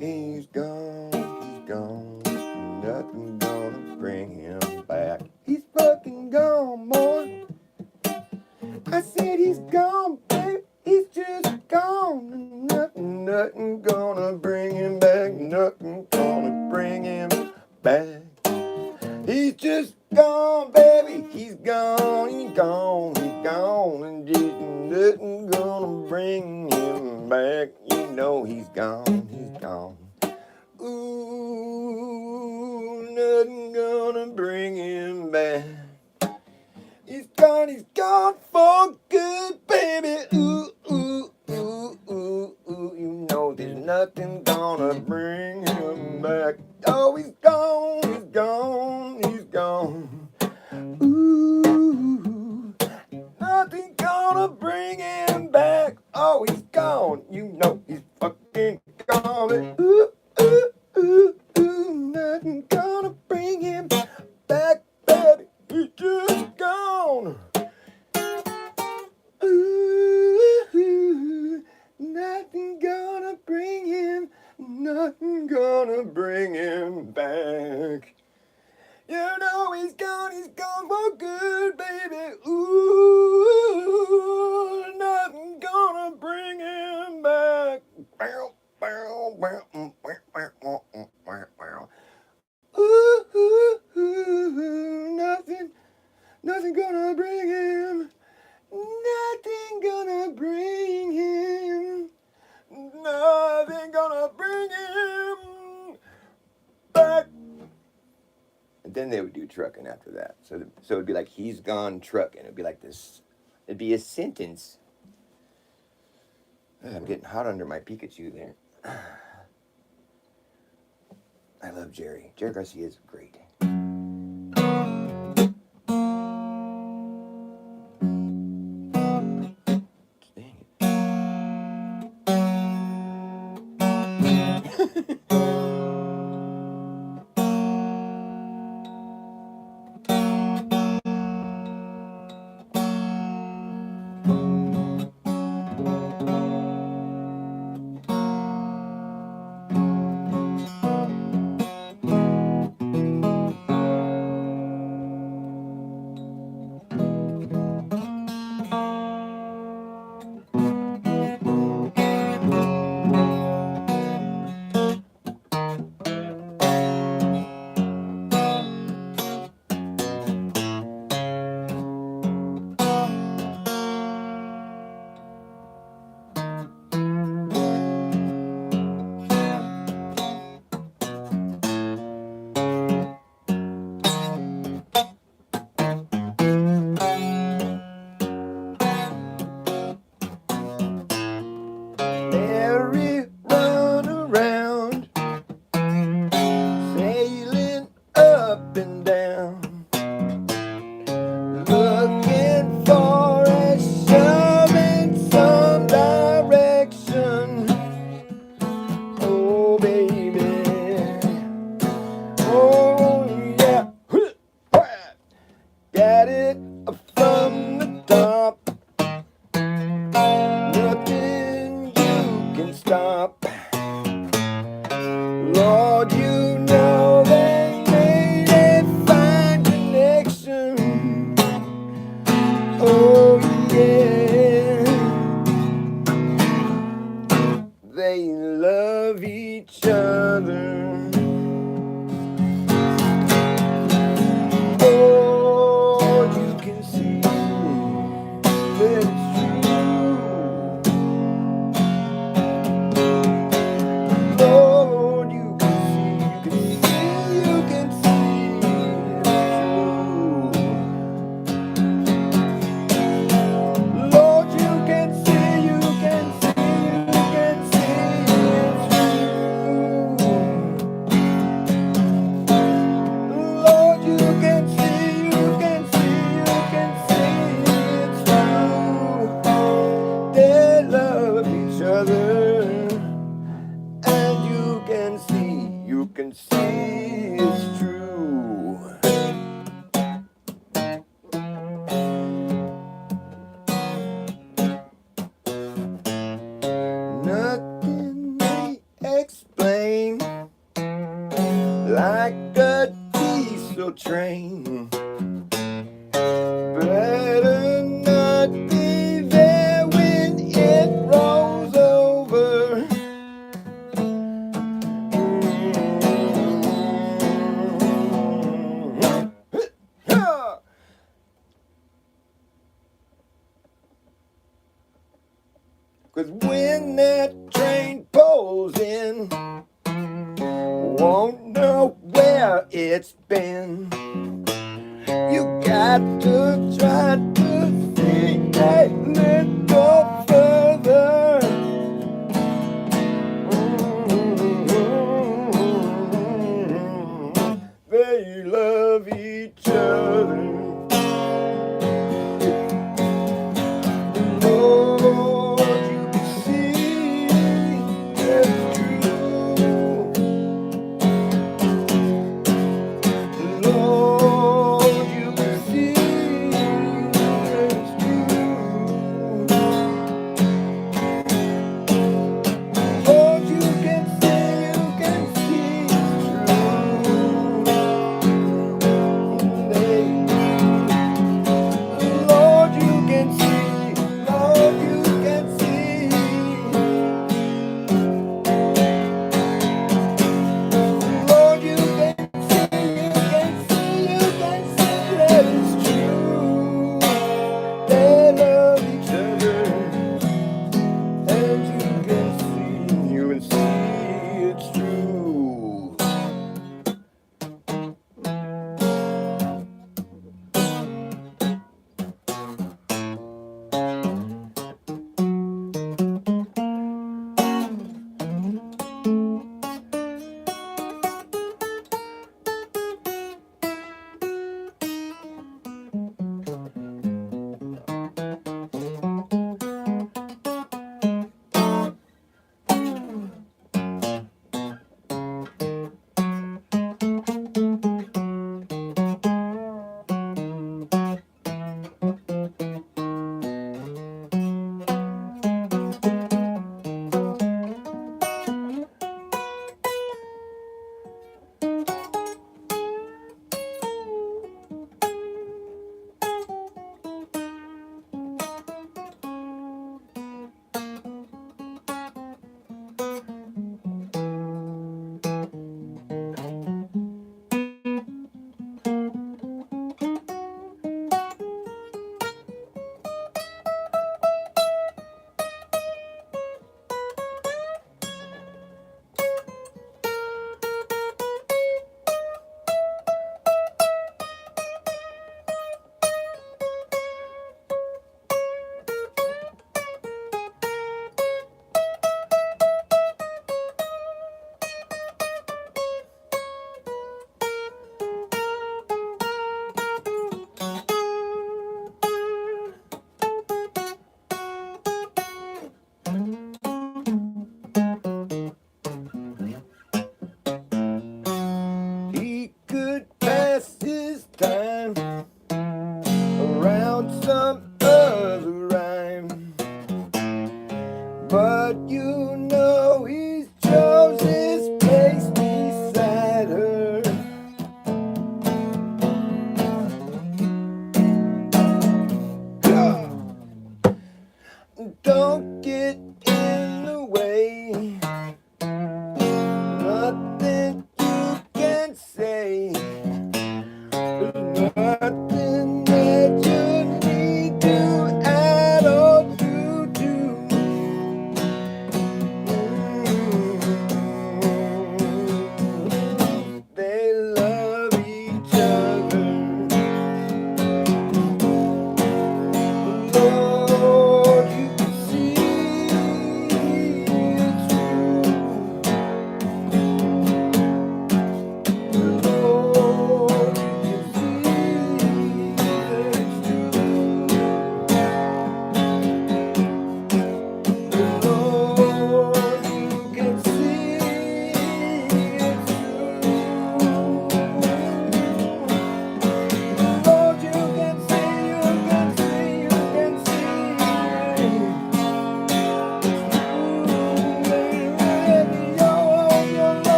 He's gone, nothing gonna bring him back. He's fucking gone, boy. I said he's gone, baby. He's just gone, and nothing gonna bring him back. Nothing gonna bring him back. He's just gone, baby. He's gone, he's gone, he's gone, and just nothing gonna bring him back. You know he's gone, he's gone. Ooh, nothing gonna bring him back. He's gone for good, baby. Ooh, ooh, ooh, ooh, ooh. You know there's nothing gonna bring him back. Oh, he's gone, he's gone, he's gone. Ooh, nothing gonna bring him back. Oh, he's gone. You know he's fucking gone. Ooh, ooh, ooh, ooh. Nothing gonna bring him back, baby. He's just gone. Ooh, nothing gonna bring him, nothing gonna bring him back. You know he's gone for good, baby. Ooh, nothing gonna bring him back. Ooh, nothing gonna bring him. Nothing gonna bring him. Nothing gonna bring him back. And then they would do trucking after that. So it'd be like he's gone trucking. It'd be like this. It'd be a sentence. I'm getting hot under my Pikachu there. I love Jerry. Jerry Garcia is great. Lord, you know they made a fine connection. Oh yeah, they love each other. Oh, you can see that it's true. Lord, you can see, you can see it's true. Lord, you can see, you can see, you can see it's true. Lord, you can see, you can see, you can see it's true. They love each other, and you can see it's true. Nothing they explain like a diesel train. Better not be there when it rolls over. 'Cause when that train pulls in, won't know where it's been. You got to try to think a little further. They love each other. Lord, you can see it's true. Lord, you can see it's true.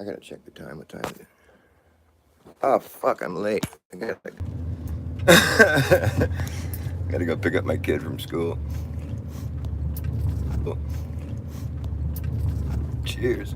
I gotta check the time. What time is it? Oh, fuck, I'm late. I gotta go pick up my kid from school. Cheers.